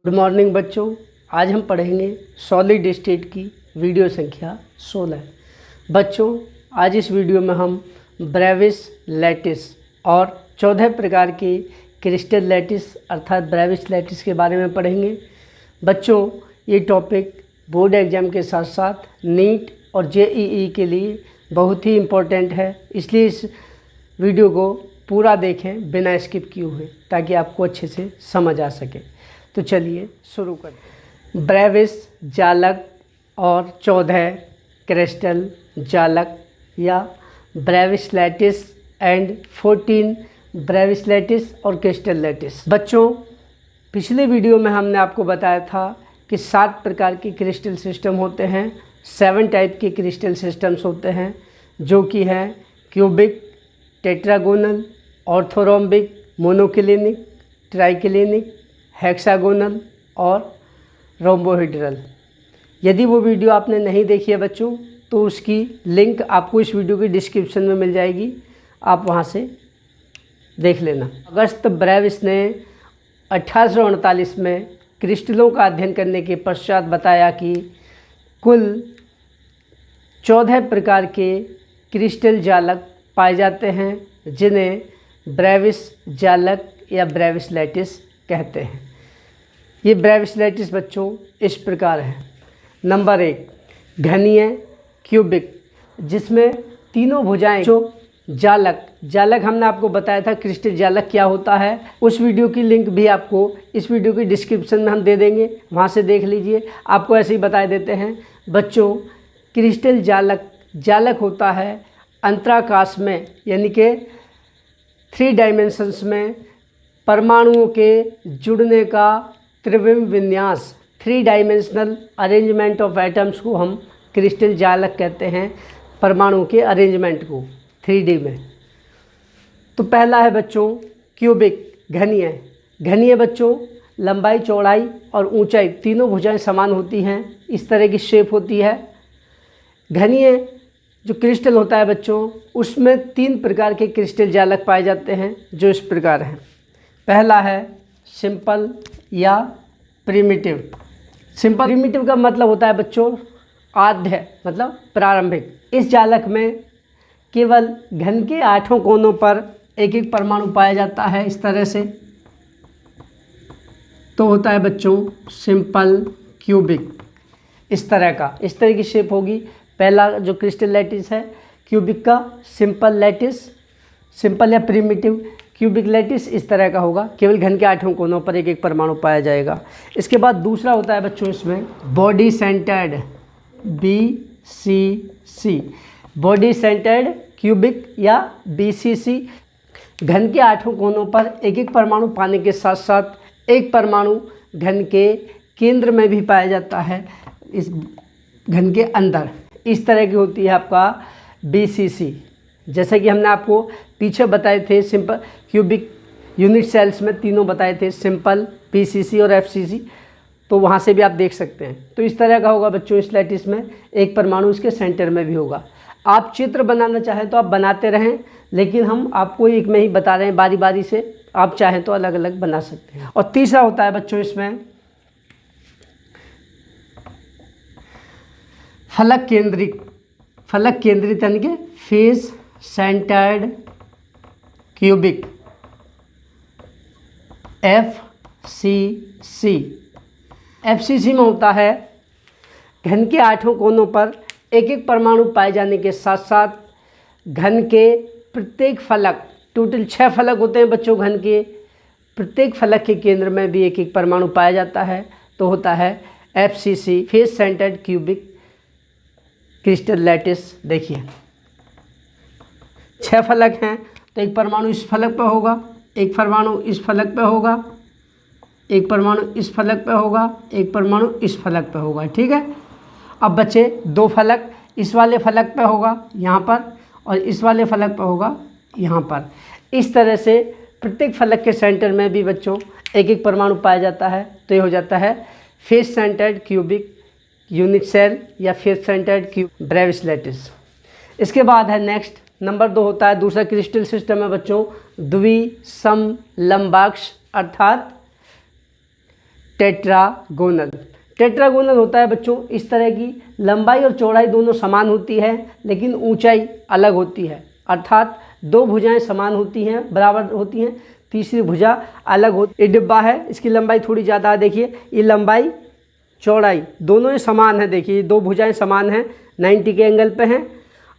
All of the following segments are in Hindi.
गुड मॉर्निंग बच्चों। आज हम पढ़ेंगे सॉलिड स्टेट की वीडियो संख्या 16। बच्चों, आज इस वीडियो में हम ब्रेविस लैटिस और 14 प्रकार के क्रिस्टल लैटिस अर्थात ब्रेविस लैटिस के बारे में पढ़ेंगे। बच्चों, ये टॉपिक बोर्ड एग्जाम के साथ साथ नीट और जेईई के लिए बहुत ही इम्पोर्टेंट है, इसलिए इस वीडियो को पूरा देखें बिना स्किप किए हुए, ताकि आपको अच्छे से समझ आ सके। तो चलिए शुरू करें। ब्रेविस जालक और 14 क्रिस्टल जालक या Brevis lattice and 14 Brevis lattice और क्रिस्टल लैटिस। बच्चों, पिछले वीडियो में हमने आपको बताया था कि 7 प्रकार के क्रिस्टल सिस्टम होते हैं, 7 टाइप के क्रिस्टल सिस्टम्स होते हैं, जो कि हैं cubic, tetragonal, orthorhombic, monoclinic, triclinic, hexagonal और रोम्बोहेड्रल। यदि वो वीडियो आपने नहीं देखी है बच्चों, तो उसकी लिंक आपको इस वीडियो की डिस्क्रिप्शन में मिल जाएगी, आप वहाँ से देख लेना। अगस्त ब्रेविस ने 1839 में क्रिस्टलों का अध्ययन करने के पश्चात बताया कि कुल 14 प्रकार के क्रिस्टल जालक पाए जाते हैं, जिन्हें ब्रेविस जालक या ब्रेविस लैटिस कहते हैं। ये ब्रेविस लैटिस बच्चों इस प्रकार है। नंबर 1 घनीय क्यूबिक, जिसमें तीनों भुजाएं जो जालक हमने आपको बताया था क्रिस्टल जालक क्या होता है, उस वीडियो की लिंक भी आपको इस वीडियो की डिस्क्रिप्शन में हम दे देंगे, वहाँ से देख लीजिए। आपको ऐसे ही बता देते हैं बच्चों, क्रिस्टल जालक होता है अंतराकाश में, यानी कि 3 डायमेंशंस में परमाणुओं के जुड़ने का त्रिविम विन्यास, 3 डायमेंशनल अरेंजमेंट ऑफ एटम्स को हम क्रिस्टल जालक कहते हैं, परमाणु के अरेंजमेंट को 3D में। तो पहला है बच्चों क्यूबिक, घनीय बच्चों, लंबाई, चौड़ाई और ऊंचाई तीनों भुजाएं समान होती हैं, इस तरह की शेप होती है। घनीय जो क्रिस्टल होता है बच्चों, उसमें 3 प्रकार के क्रिस्टल जालक पाए जाते हैं, जो इस प्रकार हैं। पहला है सिंपल या प्रिमिटिव। प्रिमिटिव का मतलब होता है बच्चों आद्य, मतलब प्रारंभिक। इस जालक में केवल घन के 8 कोनों पर एक एक परमाणु पाया जाता है, इस तरह से। तो होता है बच्चों सिंपल क्यूबिक, इस तरह की शेप होगी। पहला जो क्रिस्टल लैटिस है क्यूबिक का, सिंपल या प्रिमिटिव क्यूबिक लैटिस इस तरह का होगा, केवल घन के 8 कोनों पर एक एक परमाणु पाया जाएगा। इसके बाद दूसरा होता है बच्चों इसमें body centred, BCC, body centred cubic या BCC। घन के 8 कोनों पर एक एक परमाणु पाने के साथ साथ एक परमाणु घन के केंद्र में भी पाया जाता है, इस घन के अंदर। इस तरह की होती है आपका BCC। जैसे कि हमने आपको पीछे बताए थे सिंपल क्यूबिक यूनिट सेल्स में तीनों बताए थे, सिंपल, PCC और FCC, तो वहाँ से भी आप देख सकते हैं। तो इस तरह का होगा बच्चों इस लैटिस में, एक परमाणु इसके सेंटर में भी होगा। आप चित्र बनाना चाहें तो आप बनाते रहें, लेकिन हम आपको एक में ही बता रहे हैं बारी बारी से, आप चाहें तो अलग अलग बना सकते हैं। और तीसरा होता है बच्चों इसमें फलक केंद्रित यानी कि फेस सेंटर्ड क्यूबिक, FCC में होता है घन के 8 कोनों पर एक एक परमाणु पाए जाने के साथ साथ घन के प्रत्येक फलक, टोटल 6 फलक होते हैं बच्चों घन के, प्रत्येक फलक के केंद्र में भी एक एक परमाणु पाया जाता है, तो होता है FCC, face centred cubic crystal lattice. देखिए 6 फलक हैं, तो एक परमाणु इस फलक पर होगा, एक परमाणु इस फलक पर होगा, एक परमाणु इस फलक पर होगा, एक परमाणु इस फलक पर होगा, ठीक है। अब बचे 2 फलक, इस वाले फलक पर होगा यहाँ पर, और इस वाले फलक पर होगा यहाँ पर। इस तरह से प्रत्येक फलक के सेंटर में भी बच्चों एक एक परमाणु पाया जाता है, तो ये हो जाता है face centred cubic unit cell या फेस सेंटर्ड ब्रेविस लैटिस। इसके बाद है नेक्स्ट नंबर 2 होता है, दूसरा क्रिस्टल सिस्टम है बच्चों द्विसमलंबाक्ष अर्थात टेट्रागोनल। टेट्रागोनल होता है बच्चों इस तरह की, लंबाई और चौड़ाई दोनों समान होती है लेकिन ऊंचाई अलग होती है, अर्थात दो भुजाएं समान होती हैं, बराबर होती हैं, तीसरी भुजा अलग होती। ये डिब्बा है, इसकी लंबाई थोड़ी ज़्यादा है, देखिए ये लंबाई चौड़ाई दोनों ही समान है, देखिए ये दो भुजाएं समान हैं, 90 के एंगल पे हैं,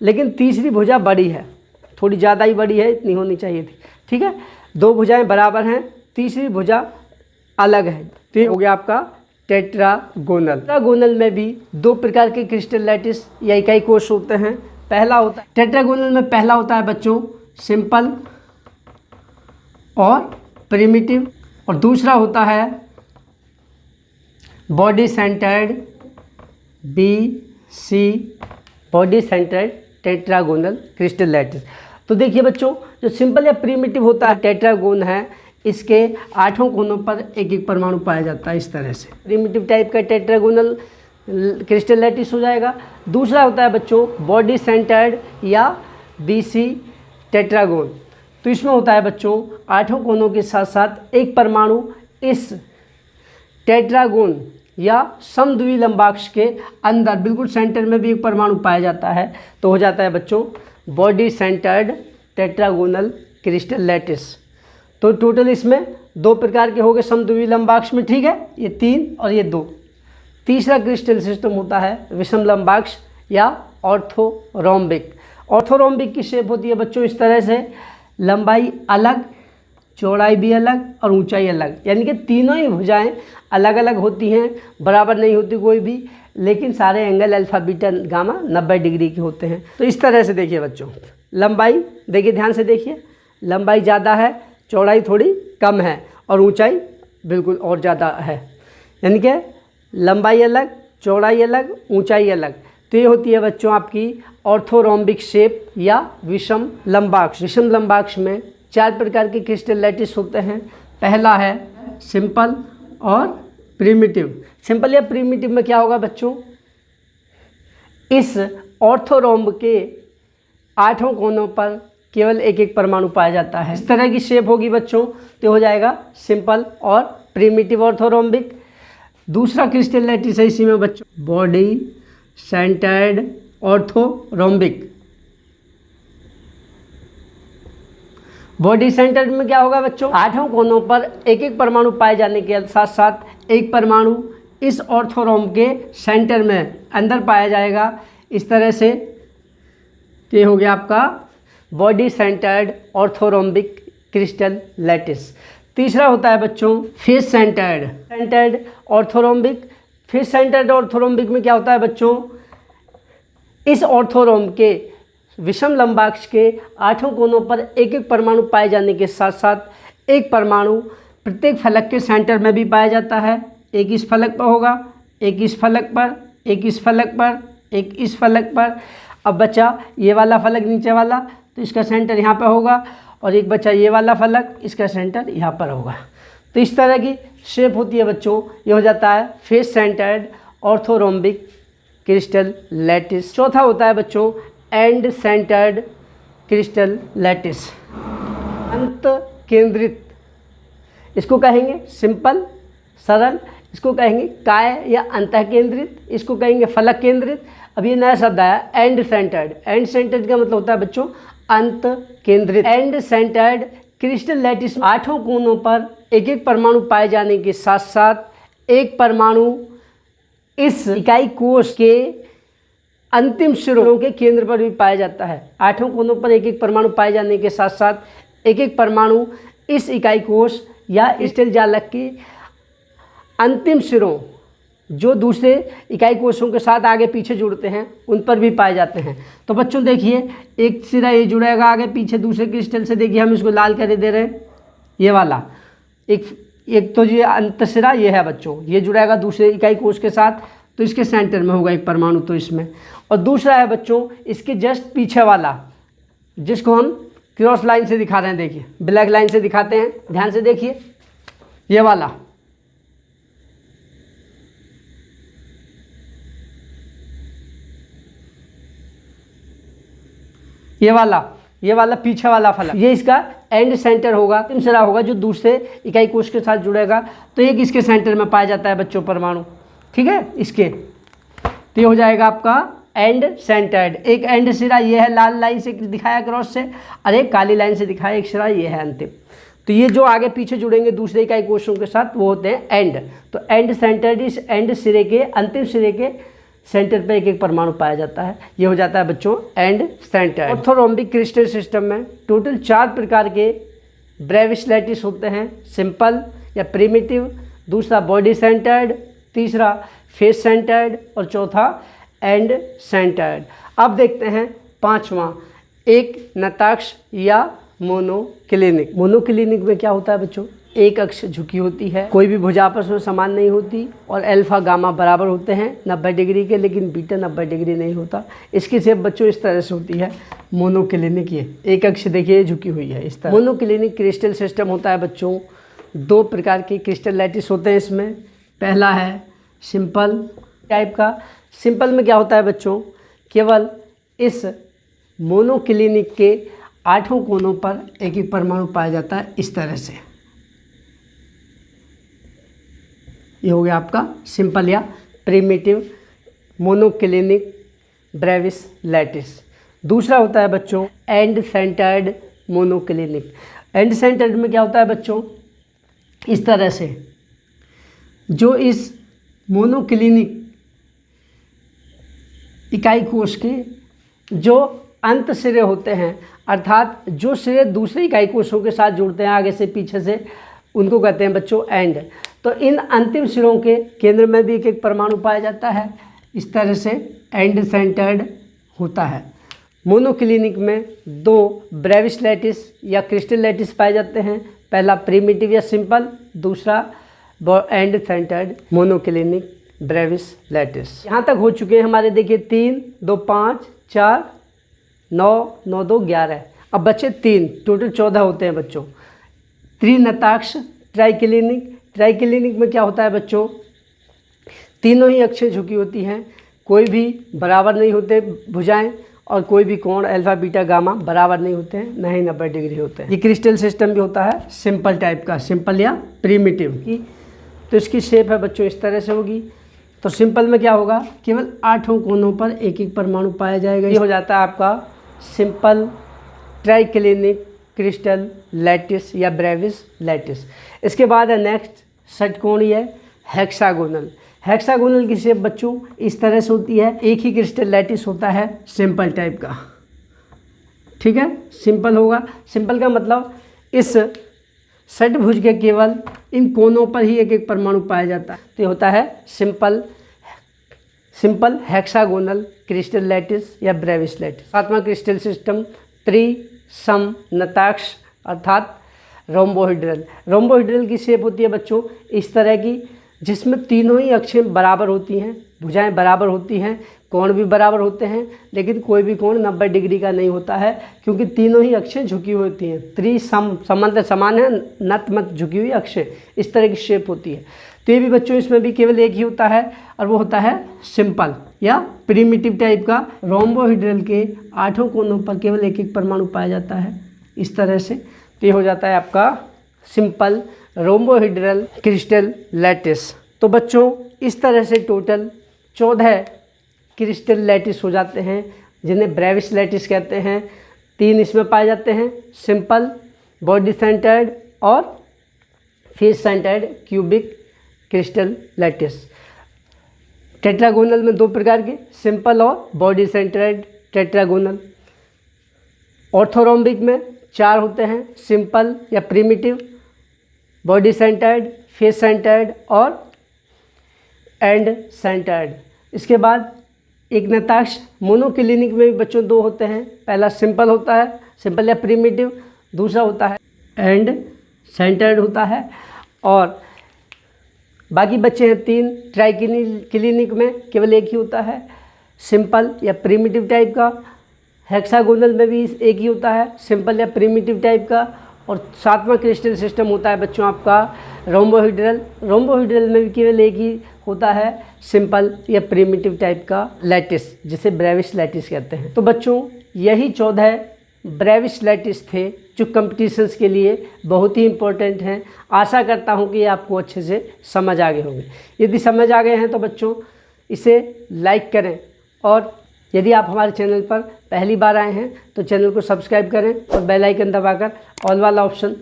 लेकिन तीसरी भुजा बड़ी है, थोड़ी ज़्यादा ही बड़ी है, इतनी होनी चाहिए थी, ठीक है। दो भुजाएं बराबर हैं, तीसरी भुजा अलग है, तो ये हो गया आपका टेट्रागोनल। टेट्रागोनल में भी दो प्रकार के क्रिस्टल लैटिस या इकाई कोष होते हैं। पहला होता है टेट्रागोनल में, पहला होता है बच्चों सिंपल और प्रिमिटिव, और दूसरा होता है body centred, BC body centred tetragonal crystal lattice. तो देखिए बच्चों, जो सिंपल या प्रिमिटिव होता है टेट्रागोन है, इसके 8 कोनों पर एक एक परमाणु पाया जाता है, इस तरह से प्रिमिटिव टाइप का टेट्रागोनल क्रिस्टल लैटिस हो जाएगा। दूसरा होता है बच्चों बॉडी सेंटर्ड या BC टेट्रागोन। तो इसमें होता है बच्चों 8 कोनों के साथ साथ एक परमाणु इस टेट्रागोन या समद्विवीय लंबाक्ष के अंदर बिल्कुल सेंटर में भी एक परमाणु पाया जाता है, तो हो जाता है बच्चों body centred tetragonal crystal lattice. तो टोटल इसमें दो प्रकार के हो गए समद्विवीय लंबाक्ष में, ठीक है, ये 3 और ये 2। तीसरा क्रिस्टल सिस्टम होता है विषम लंबाक्ष या ऑर्थोरोम्बिक। ऑर्थोरोम्बिक की शेप होती है बच्चों इस तरह से, लंबाई अलग, चौड़ाई भी अलग और ऊंचाई अलग, यानी कि तीनों ही भुजाएं अलग अलग होती हैं, बराबर नहीं होती कोई भी, लेकिन सारे angle alpha beta gamma 90 degree के होते हैं। तो इस तरह से देखिए बच्चों, लंबाई देखिए, ध्यान से देखिए, लंबाई ज़्यादा है, चौड़ाई थोड़ी कम है और ऊंचाई बिल्कुल और ज़्यादा है, यानी कि लंबाई अलग, चौड़ाई अलग, ऊंचाई अलग। तो ये होती है बच्चों आपकी ऑर्थोरोम्बिक शेप या विषम लंबाक्ष। विषम लंबाक्ष में 4 प्रकार के क्रिस्टल लैटिस होते हैं। पहला है सिंपल और प्रिमिटिव। सिंपल या प्रिमिटिव में क्या होगा बच्चों, इस ऑर्थोरोम्ब के 8 कोनों पर केवल एक एक परमाणु पाया जाता है, इस तरह की शेप होगी बच्चों, तो हो जाएगा सिंपल और प्रिमिटिव ऑर्थोरोम्बिक। दूसरा क्रिस्टल लैटिस है इसी में बच्चों body centred orthorhombic. Body centred में क्या होगा बच्चों, 8 कोनों पर एक एक परमाणु पाए जाने के साथ साथ एक परमाणु इस ऑर्थोरोम्ब के सेंटर में अंदर पाया जाएगा, इस तरह से। ये हो गया आपका body centred orthorhombic crystal lattice. तीसरा होता है बच्चों face centred orthorhombic. Face centred orthorhombic में क्या होता है बच्चों, इस ऑर्थोरोम्ब के विषम लंबाक्ष के 8 कोनों पर एक एक परमाणु पाए जाने के साथ साथ एक परमाणु प्रत्येक फलक के सेंटर में भी पाया जाता है। एक इस फलक पर होगा, एक इस फलक पर, एक इस फलक पर, एक इस फलक पर। अब बचा ये वाला फलक नीचे वाला, तो इसका सेंटर यहाँ पर होगा, और एक बचा ये वाला फलक, इसका सेंटर यहाँ पर होगा। तो इस तरह की शेप होती है बच्चों, ये हो जाता है face centred orthorhombic crystal lattice. चौथा होता है बच्चों एंड सेंटर्ड क्रिस्टल लैटिस, अंत केंद्रित। इसको कहेंगे सिंपल सरल, इसको कहेंगे काय या अंतः केंद्रित, इसको कहेंगे फलक केंद्रित। अब ये नया शब्द आया एंड सेंटर्ड। एंड सेंटर्ड का मतलब होता है बच्चों अंत केंद्रित। एंड सेंटर्ड क्रिस्टल लैटिस 8 कोनों पर एक एक परमाणु पाए जाने के साथ साथ एक परमाणु इस इकाई कोष के अंतिम सिरों के केंद्र पर भी पाया जाता है। 8 कोनों पर एक एक परमाणु पाए जाने के साथ साथ एक एक परमाणु इस इकाई कोष या क्रिस्टल जालक के अंतिम सिरों, जो दूसरे इकाई कोषों के साथ आगे पीछे जुड़ते हैं, उन पर भी पाए जाते हैं। तो बच्चों देखिए, एक सिरा ये जुड़ेगा आगे पीछे दूसरे क्रिस्टल से, देखिए हम इसको लाल कर दे रहे हैं, ये वाला एक तो ये अंत सिरा ये है बच्चों, ये जुड़ेगा दूसरे इकाई कोष के साथ, तो इसके सेंटर में होगा एक परमाणु, तो इसमें। और दूसरा है बच्चों इसके जस्ट पीछे वाला, जिसको हम क्रॉस लाइन से दिखा रहे हैं, देखिए ब्लैक लाइन से दिखाते हैं, ध्यान से देखिए, ये वाला ये वाला पीछे वाला फलक, ये इसका एंड सेंटर होगा, अंतिम सिरा होगा जो दूसरे इकाई कोश के साथ जुड़ेगा, तो एक इसके सेंटर में पाया जाता है बच्चों परमाणु, ठीक है। इसके तो ये हो जाएगा आपका एंड सेंटर्ड। एक एंड सिरा ये है, लाल लाइन से दिखाया क्रॉस से, और एक काली लाइन से दिखाया एक सिरा ये है अंतिम। तो ये जो आगे पीछे जुड़ेंगे दूसरे इकाई कोशों के साथ वो होते हैं एंड। तो एंड सेंटर्ड, इस एंड सिरे के अंतिम सिरे के सेंटर पे एक एक परमाणु पाया जाता है, ये हो जाता है बच्चों and centred. Orthorhombic crystal system में टोटल 4 प्रकार के ब्रेविस लैटिस होते हैं, सिंपल या प्रिमिटिव, दूसरा बॉडी सेंटर्ड, तीसरा फेस सेंटर्ड और चौथा एंड सेंटर्ड। अब देखते हैं पांचवा, एक नताक्ष या मोनोक्लिनिक। मोनोक्लिनिक में क्या होता है बच्चों, एक अक्ष झुकी होती है, कोई भी भुजा आपस में समान नहीं होती, और अल्फा गामा बराबर होते हैं 90 डिग्री के, लेकिन बीटा 90 डिग्री नहीं होता। इसकी शेप बच्चों इस तरह से होती है मोनोक्लिनिक। ये एक अक्ष देखिए झुकी हुई है इस तरह। मोनोक्लिनिक क्रिस्टल सिस्टम होता है बच्चों, 2 प्रकार के क्रिस्टल लैटिस होते हैं इसमें। पहला है सिंपल टाइप का। सिंपल में क्या होता है बच्चों, केवल इस मोनोक्लिनिक के 8 कोनों पर एक एक परमाणु पाया जाता है इस तरह से। ये हो गया आपका सिंपल या प्रिमिटिव मोनोक्लिनिक ब्रेविस लैटिस। दूसरा होता है बच्चों and centred monoclinic. And centred में क्या होता है बच्चों, इस तरह से, जो इस मोनोक्लिनिक इकाई कोश के जो अंत सिरे होते हैं, अर्थात जो सिरे दूसरे इकाई कोशों के साथ जुड़ते हैं आगे से पीछे से, उनको कहते हैं बच्चों एंड। तो इन अंतिम सिरों के केंद्र में भी एक एक परमाणु पाया जाता है, इस तरह से एंड सेंटर्ड होता है। मोनोक्लिनिक में 2 ब्रेविस लैटिस या क्रिस्टल लैटिस पाए जाते हैं, पहला प्रिमिटिव या सिंपल, दूसरा and centred monoclinic Brevis lattice. यहाँ तक हो चुके हैं हमारे, देखिए 3, 2, 5, 4, 9, 9, 2, 11। अब बच्चे 3, टोटल 14 होते हैं बच्चों। त्रिनताक्ष ट्राइक्लिनिक। ट्राइक्लिनिक में क्या होता है बच्चों, तीनों ही अक्षें झुकी होती हैं, कोई भी बराबर नहीं होते भुजाएं, और कोई भी कोण अल्फा बीटा गामा बराबर नहीं होते हैं, न ही 90 डिग्री होते हैं। ये क्रिस्टल सिस्टम भी होता है सिंपल टाइप का, सिंपल या प्रिमिटिव की। तो इसकी शेप है बच्चों इस तरह से होगी। तो सिंपल में क्या होगा, केवल 8 कोनों पर एक एक परमाणु पाया जाएगा। ये हो जाता है आपका सिंपल ट्राइक्लिनिक क्रिस्टल लैटिस या ब्रेविस लैटिस। इसके बाद है नेक्स्ट षटकोणीय हेक्सागोनल। हेक्सागोनल की शेप बच्चों इस तरह से होती है, एक ही क्रिस्टल लैटिस होता है सिंपल टाइप का, ठीक है। सिंपल होगा, सिंपल का मतलब इस षटभुज के केवल इन कोनों पर ही एक एक परमाणु पाया जाता है, तो ये होता है सिंपल हेक्सागोनल क्रिस्टल लैटिस या ब्रेविस लैटिस। 7वां क्रिस्टल सिस्टम त्रिसमनताक्ष अर्थात रोम्बोहिड्रल। रोम्बोहिड्रल की शेप होती है बच्चों इस तरह की, जिसमें तीनों ही अक्षें बराबर होती हैं, भुजाएं बराबर होती हैं, कोण भी बराबर होते हैं, लेकिन कोई भी कोण 90 डिग्री का नहीं होता है, क्योंकि तीनों ही अक्षें झुकी हुई होती हैं। त्रिसम समान है, नत मत झुकी हुई अक्षें, इस तरह की शेप होती है। तो ये भी बच्चों इसमें भी केवल एक ही होता है, और वो होता है सिंपल या प्रिमिटिव टाइप का। रोम्बोहिड्रल के 8 कोनों पर केवल एक एक परमाणु पाया जाता है इस तरह से। तो ये हो जाता है आपका सिंपल रोम्बोहिड्रल क्रिस्टल लैटिस। तो बच्चों इस तरह से टोटल 14 क्रिस्टल लैटिस हो जाते हैं, जिन्हें ब्रेविस लैटिस कहते हैं। 3 इसमें पाए जाते हैं, सिंपल, बॉडी सेंटर्ड और face centred cubic crystal lattice. Tetragonal में 2 प्रकार के, सिंपल और बॉडी सेंटर्ड टेट्रागोनल। ऑर्थोरोम्बिक में 4 होते हैं, सिंपल या primitive, body centred, face centred और एंड सेंटर्ड। इसके बाद एक नताक्ष मोनोक्लिनिक में भी बच्चों 2 होते हैं, पहला सिंपल होता है, सिंपल या प्रिमिटिव, दूसरा होता है एंड सेंटर्ड होता है। और बाकी बच्चे हैं 3 ट्राइक्लिनिक में केवल एक ही होता है, सिंपल या प्रिमिटिव टाइप का। हेक्सागोनल में भी एक ही होता है, सिंपल या प्रिमिटिव टाइप का। और 7वां क्रिस्टल सिस्टम होता है बच्चों आपका रोम्बोहिड्रल। रोम्बोहिड्रल में भी केवल एक ही होता है, सिंपल या प्रिमिटिव टाइप का लैटिस, जिसे ब्रेविस लैटिस कहते हैं। तो बच्चों यही 14 ब्रेविस लैटिस थे जो कंपटीशंस के लिए बहुत ही इम्पोर्टेंट हैं। आशा करता हूँ कि ये आपको अच्छे से समझ आ गए होंगे। यदि समझ आ गए हैं तो बच्चों इसे लाइक करें, और यदि आप हमारे चैनल पर पहली बार आए हैं तो चैनल को सब्सक्राइब करें और बेल आइकन दबाकर ऑल वाला ऑप्शन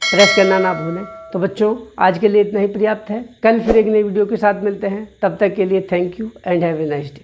प्रेस करना ना भूलें। तो बच्चों आज के लिए इतना ही पर्याप्त है। कल फिर एक नई वीडियो के साथ मिलते हैं। तब तक के लिए thank you and have a nice day.